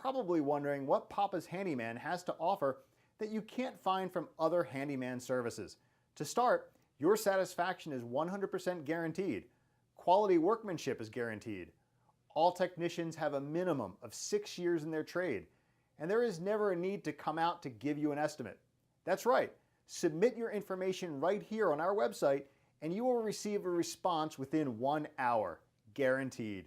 probably wondering what Papa's Handyman has to offer that you can't find from other handyman services. To start, your satisfaction is 100% guaranteed. Quality workmanship is guaranteed. All technicians have a minimum of 6 years in their trade, and there is never a need to come out to give you an estimate. That's right, submit your information right here on our website and you will receive a response within 1 hour, guaranteed.